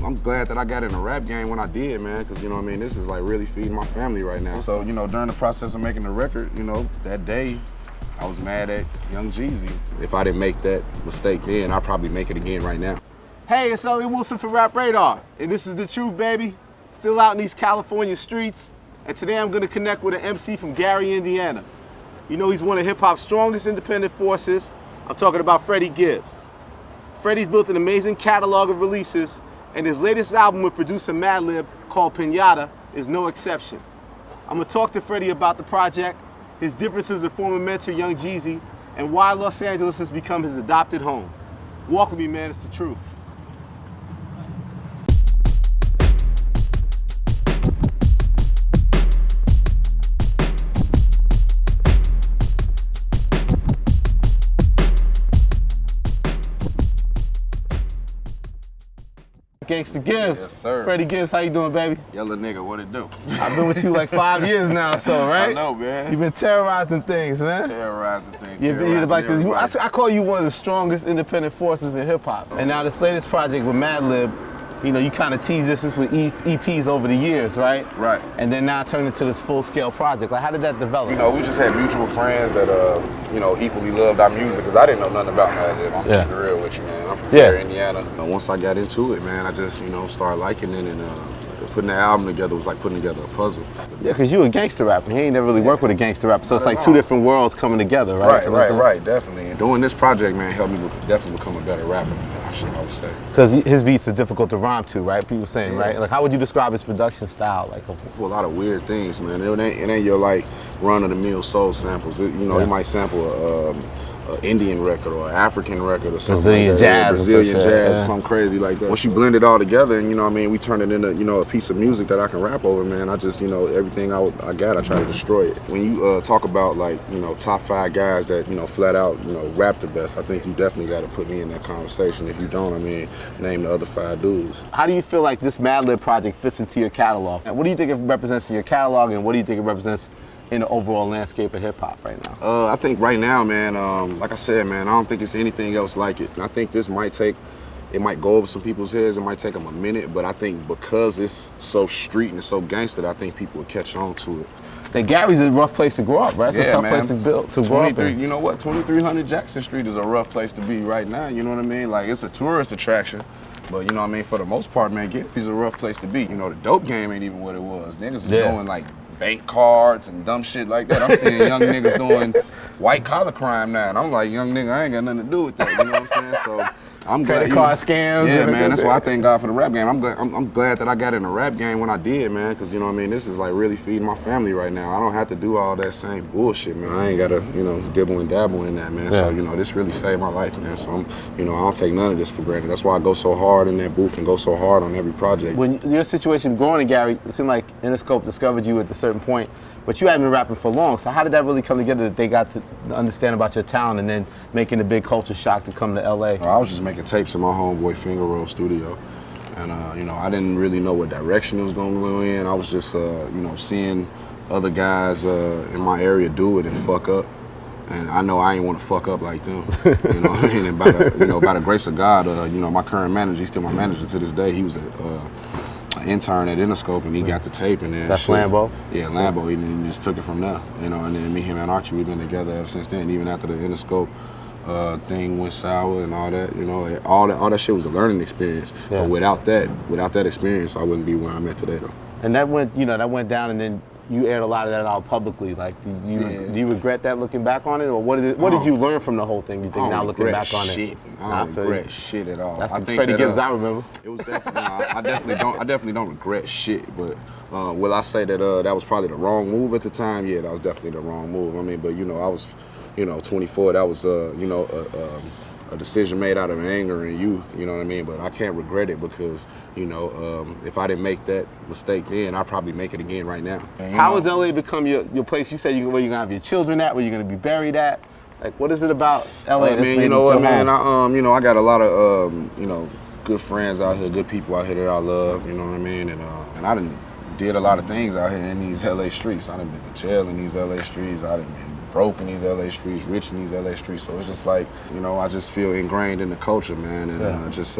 I'm glad that I got in the rap game when I did, man, because, you know what I mean, this is like really feeding my family right now. So, you know, during the process of making the record, you know, that day, I was mad at Young Jeezy. If I didn't make that mistake then, I'd probably make it again right now. Hey, it's Elliott Wilson for Rap Radar, and this is The Truth, baby. Still out in these California streets, and today I'm gonna connect with an MC from Gary, Indiana. You know he's one of hip-hop's strongest independent forces. I'm talking about Freddie Gibbs. Freddie's built an amazing catalog of releases, and his latest album with producer Madlib, called Pinata, is no exception. I'm gonna talk to Freddie about the project, his differences with former mentor Young Jeezy, and why Los Angeles has become his adopted home. Walk with me, man, it's The Truth. Gangsta Gibbs. Yes, sir. Freddie Gibbs, how you doing, baby? Yellow nigga, what it do? I've been with you like 5 years now, so, right? I know, man. You've been terrorizing things, man. Terrorizing things. You're like this. I call you one of the strongest independent forces in hip hop. And now this latest project with Madlib, you know, you kind of tease this with EPs over the years, right? Right. And then now turned into this full-scale project. Like, how did that develop? You know, we just had mutual friends that, you know, equally loved our music, because I didn't know nothing about Madlib. I'm being real with you, man. I'm from Gary, Indiana. You know, once I got into it, man, I just, you know, started liking it, and putting the album together was like putting together a puzzle. Yeah, because you a gangster rapper. He ain't never really worked with a gangster rapper, so it's like two different worlds coming together, right? Right, definitely. And doing this project, man, helped me definitely become a better rapper, I would say. Because his beats are difficult to rhyme to, right? People saying, right? Like, how would you describe his production style? Like, a lot of weird things, man. It ain't your like run-of-the-mill soul samples. You know, he might sample an Indian record or an African record or something. Brazilian jazz or something crazy like that. Once you blend it all together and, you know what I mean, we turn it into, you know, a piece of music that I can rap over, man. I just, you know, everything I try to destroy it. When you talk about, like, you know, top 5 guys that, you know, flat out, you know, rap the best, I think you definitely got to put me in that conversation. If you don't, I mean, name the other 5 dudes. How do you feel like this Madlib project fits into your catalog? What do you think it represents in your catalog, and what do you think it represents in the overall landscape of hip-hop right now? I think right now, man, like I said, man, I don't think it's anything else like it. And I think this might go over some people's heads. It might take them a minute, but I think because it's so street and it's so gangster, I think people will catch on to it. And Gary's a rough place to grow up, right? It's a tough place to grow up in. You know what? 2300 Jackson Street is a rough place to be right now, you know what I mean? Like, it's a tourist attraction. But, you know what I mean, for the most part, man, Gary's a rough place to be. You know, the dope game ain't even what it was. Niggas is going, like, bank cards and dumb shit like that. I'm seeing young niggas doing white collar crime now, and I'm like, young nigga, I ain't got nothing to do with that. You know what I'm saying? So I'm glad. Credit card scams. Yeah, man. That's why I thank God for the rap game. I'm glad that I got in the rap game when I did, man, because, you know what I mean, this is like really feeding my family right now. I don't have to do all that same bullshit, man. I ain't gotta, you know, dibble and dabble in that, man. Yeah. So, you know, this really saved my life, man. So you know, I don't take none of this for granted. That's why I go so hard in that booth and go so hard on every project. When your situation growing to Gary, it seemed like Interscope discovered you at a certain point, but you hadn't been rapping for long. So how did that really come together that they got to understand about your talent and then making a big culture shock to come to LA? I was just making tapes in my homeboy Finger Roll studio. And, you know, I didn't really know what direction it was going to go in. I was just, you know, seeing other guys in my area do it and fuck up. And I know I ain't want to fuck up like them. You know what I mean? And by the grace of God, you know, my current manager, he's still my manager to this day. He was an intern at Interscope, and he got the tape. And then that's Lambo? Yeah, Lambo. He just took it from there. You know, and then me, him, and Archie, we've been together ever since then. Even after the Interscope thing went sour and all that, you know, all that shit was a learning experience. Yeah. But without that experience, I wouldn't be where I'm at today, though. And that went, you know, that went down, and then you aired a lot of that out publicly. Like, do you regret that looking back on it, or what did you learn from the whole thing? You think now looking back on it? I don't regret shit at all. That's the Freddie Gibbs I remember. It was definitely. I definitely don't regret shit. But will I say that that was probably the wrong move at the time? Yeah, that was definitely the wrong move. I mean, but you know, I was, you know, 24. That was you know, a decision made out of anger and youth, you know what I mean? But I can't regret it because, you know, if I didn't make that mistake then, I'd probably make it again right now. How has LA become your place? You said where you're gonna have your children at, where you're gonna be buried at? Like, what is it about LA that's man, you know what, man? You know, I got a lot of, you know, good friends out here, good people out here that I love, you know what I mean? And I did a lot of things out here in these LA streets. I done been to jail in these LA streets. I done been broke in these LA streets, rich in these LA streets. So it's just like, you know, I just feel ingrained in the culture, man. And just,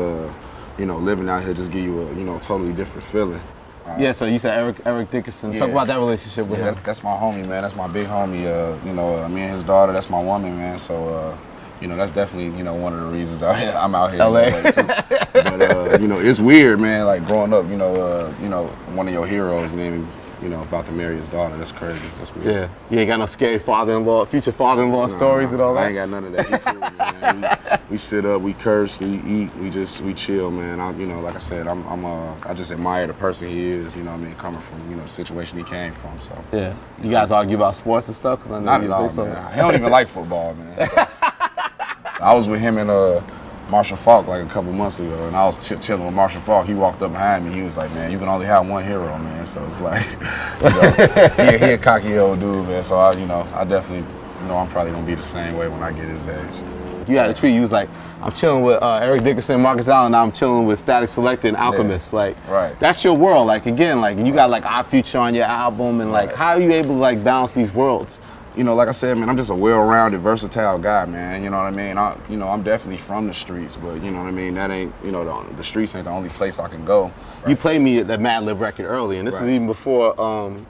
you know, living out here just give you a, you know, totally different feeling. Yeah, so you said Eric Dickerson. Yeah. Talk about that relationship with him. That's my homie, man. That's my big homie. You know, me and his daughter, that's my woman, man. So, you know, that's definitely, you know, one of the reasons I'm out here LA. in LA too. But, you know, it's weird, man, like growing up, you know, one of your heroes and then, you know, about to marry his daughter. That's crazy. That's weird. Yeah. You ain't got no scary future father-in-law stories and all that? I ain't got none of that. He cool, man. We sit up, we curse, we eat, we chill, man. You know, like I said, I just admire the person he is, you know what I mean, coming from, you know, the situation he came from, so. Yeah. You guys argue about sports and stuff? 'Cause I know Not at all, man. He don't even like football, man. So. I was with him and Marshall Faulk like a couple months ago, and I was chilling with Marshall Faulk. He walked up behind me. He was like, "Man, you can only have one hero, man." So it's like, you know, he a cocky old dude, man. So I definitely, you know, I'm probably gonna be the same way when I get his age. You had a tweet. You was like, "I'm chilling with Eric Dickerson, Marcus Allen. Now I'm chilling with Static Selected and Alchemist." Yeah. Like, right. That's your world. Like again, like you got like Odd Future on your album, and like, how are you able to like balance these worlds? You know, like I said, man, I'm just a well-rounded, versatile guy, man. You know what I mean? I'm definitely from the streets, but you know what I mean? That ain't, you know, the streets ain't the only place I can go. Right. You played me at that Mad Lib record early, and this is even before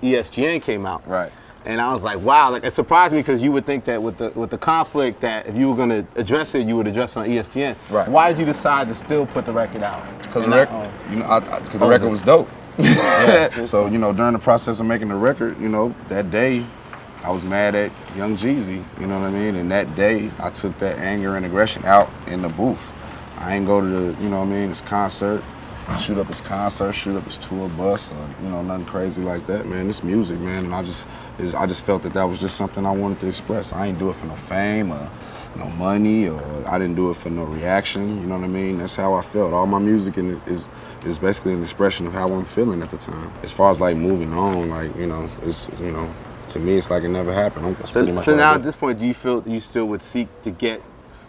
ESGN came out. Right. And I was like, wow, like it surprised me because you would think that with the conflict that if you were gonna address it, you would address it on ESGN. Right. Why did you decide to still put the record out? Because the record was dope. Yeah. So, you know, during the process of making the record, you know, that day, I was mad at Young Jeezy, you know what I mean? And that day, I took that anger and aggression out in the booth. I ain't go to the, you know what I mean, his concert, shoot up his concert, shoot up his tour bus, or, you know, nothing crazy like that, man. It's music, man, and I just felt that was just something I wanted to express. I ain't do it for no fame or no money, or I didn't do it for no reaction, you know what I mean? That's how I felt. All my music is basically an expression of how I'm feeling at the time. As far as, like, moving on, like, you know, it's, you know, to me, it's like it never happened. So now at this point, do you feel you still would seek to get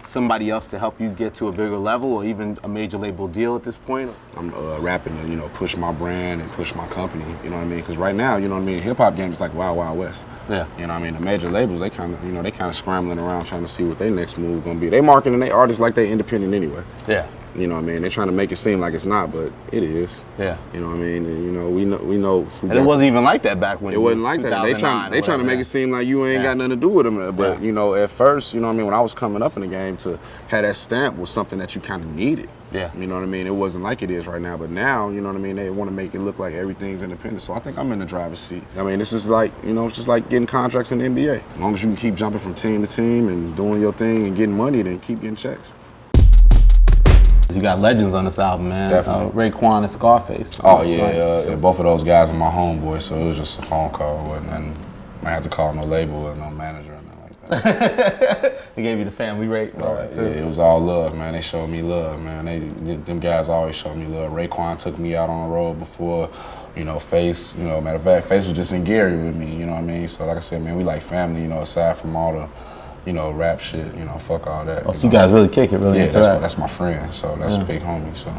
somebody else to help you get to a bigger level, or even a major label deal at this point? I'm rapping to, you know, push my brand and push my company, you know what I mean? Because right now, you know what I mean, hip-hop game is like Wild Wild West. Yeah. You know what I mean? The major labels, they kind of scrambling around trying to see what their next move gonna be. They marketing their artists like they independent anyway. Yeah. You know what I mean? They're trying to make it seem like it's not, but it is. Yeah. You know what I mean? And, you know, we know. And it wasn't even like that back when. It wasn't like that. They trying to make it seem like you ain't got nothing to do with them. But you know, at first, you know what I mean, when I was coming up in the game, to have that stamp was something that you kind of needed. Yeah. You know what I mean? It wasn't like it is right now, but now, you know what I mean, they want to make it look like everything's independent. So I think I'm in the driver's seat. I mean, this is like, you know, it's just like getting contracts in the NBA. As long as you can keep jumping from team to team and doing your thing and getting money, then keep getting checks. You got legends on this album, man. Definitely. Raekwon and Scarface. Oh, yeah. So both of those guys are my homeboys, so it was just a phone call. Wasn't nothing. I had to call no label or no manager or nothing like that. They gave you the family rate. Right, yeah, it was all love, man. They showed me love, man. Them guys always showed me love. Raekwon took me out on the road before, you know, Face, you know, matter of fact, Face was just in Gary with me, you know what I mean? So like I said, man, we like family, you know, aside from all the, you know, rap shit, you know, fuck all that. Oh, so you guys really kick it, really? Yeah, that's my friend, so that's a big homie, so.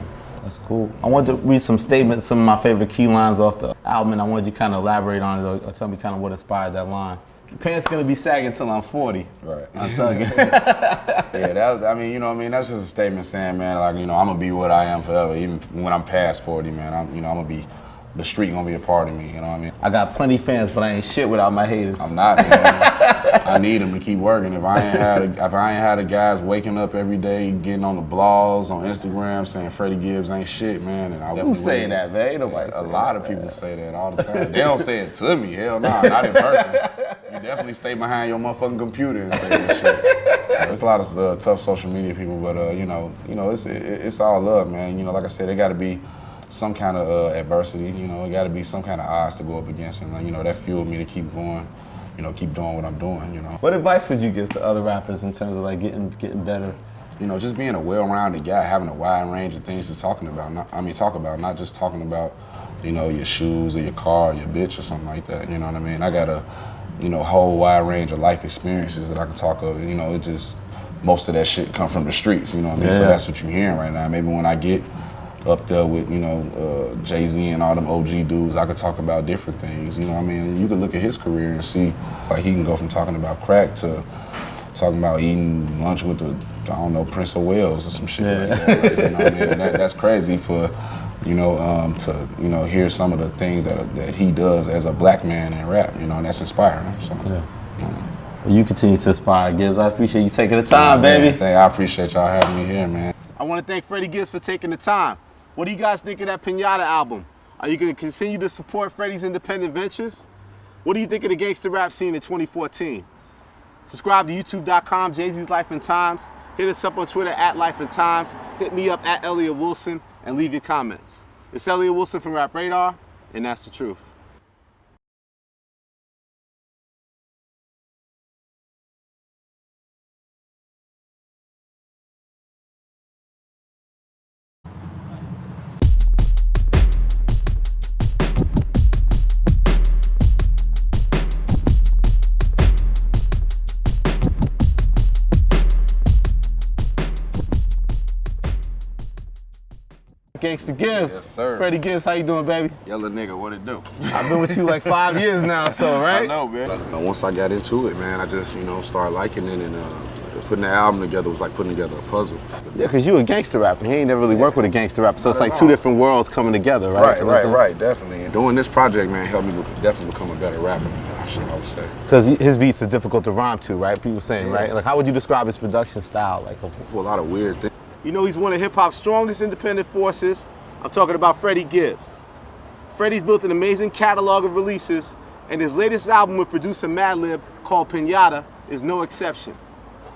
That's cool. I wanted to read some statements, some of my favorite key lines off the album, and I wanted you to kind of elaborate on it or tell me kind of what inspired that line. Pants gonna be sagging till I'm 40. Right. I'm thugging. Yeah, I mean, you know what I mean? That's just a statement saying, man, like, you know, I'm gonna be what I am forever, even when I'm past 40, man. I'm gonna be, the street gonna be a part of me, you know what I mean? I got plenty fans, but I ain't shit without my haters. I'm not, man. I need them to keep working. If I ain't had the guys waking up every day, getting on the blogs, on Instagram, saying Freddie Gibbs ain't shit, man, and I wouldn't. Who's saying that, man? Ain't nobody a lot of people say that all the time. They don't say it to me, hell no, not in person. You definitely stay behind your motherfucking computer and say that shit. There's a lot of tough social media people, but you know, it's all love, man. You know, like I said, there got to be some kind of adversity, you know, it got to be some kind of odds to go up against, and you know, that fueled me to keep going, you know, keep doing what I'm doing, you know. What advice would you give to other rappers in terms of like getting better? You know, just being a well-rounded guy, having a wide range of things to talk about, not just talking about, you know, your shoes or your car or your bitch or something like that, you know what I mean? I got a, you know, whole wide range of life experiences that I can talk of, you know, it just, most of that shit come from the streets, you know what I mean? Yeah. So that's what you're hearing right now. Maybe when I get up there with, you know, Jay-Z and all them OG dudes, I could talk about different things, you know what I mean? You could look at his career and see, like, he can go from talking about crack to, talking about eating lunch with the, I don't know, Prince of Wales or some shit like that. Like, you know what I mean? And that's crazy for, you know, to, you know, hear some of the things that he does as a black man in rap, you know, and that's inspiring. So, Well, you continue to inspire, Gibbs. I appreciate you taking the time, baby. I appreciate y'all having me here, man. I want to thank Freddie Gibbs for taking the time. What do you guys think of that Pinata album? Are you going to continue to support Freddie's independent ventures? What do you think of the gangster rap scene in 2014? Subscribe to youtube.com, Jay-Z's Life and Times. Hit us up on Twitter @Life and Times. Hit me up @Elliott Wilson and leave your comments. It's Elliott Wilson from Rap Radar, and that's the truth. Gangsta Gibbs. Yes, sir. Freddie Gibbs, how you doing, baby? Yellow nigga, what it do? I've been with you like 5 years now, so, right? I know, man. Once I got into it, man, I just, you know, started liking it, and putting the album together was like putting together a puzzle. Yeah, because you a gangster rapper. He ain't never really worked with a gangster rapper, so it's like two different worlds coming together, right? Right, definitely. And doing this project, man, helped me definitely become a better rapper, I would say. Because his beats are difficult to rhyme to, right? People saying, right? Like, how would you describe his production style? Like, A lot of weird things. you know, he's one of hip-hop's strongest independent forces. I'm talking about Freddie Gibbs. Freddie's built an amazing catalog of releases, and his latest album with producer Madlib called Pinata is no exception.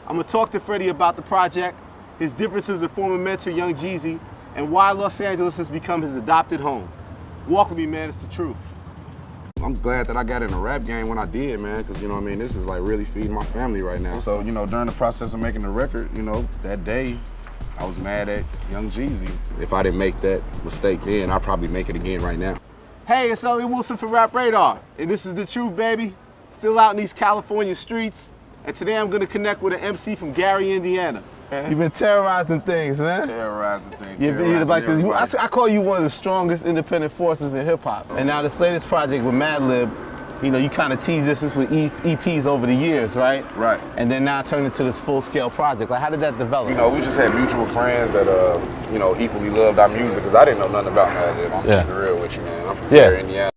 I'm gonna talk to Freddie about the project, his differences with former mentor Young Jeezy, and why Los Angeles has become his adopted home. Walk with me, man, it's the truth. I'm glad that I got in the rap game when I did, man, because, you know what I mean, this is like really feeding my family right now. So, you know, during the process of making the record, you know, that day, I was mad at Young Jeezy. If I didn't make that mistake then, I'd probably make it again right now. Hey, it's Elliott Wilson for Rap Radar, and this is the truth, baby. Still out in these California streets, and today I'm gonna connect with an MC from Gary, Indiana. You've been terrorizing things, man. Terrorizing things. You're like this. I call you one of the strongest independent forces in hip hop. And now this latest project with Madlib, you know, you kind of tease this with EPs over the years, right? Right. And then now turn into this full-scale project. Like, how did that develop? You know, we just had mutual friends that, you know, equally loved our music, because I didn't know nothing about Madlib. I'm gonna be real with you, man. I'm from Gary, Indiana.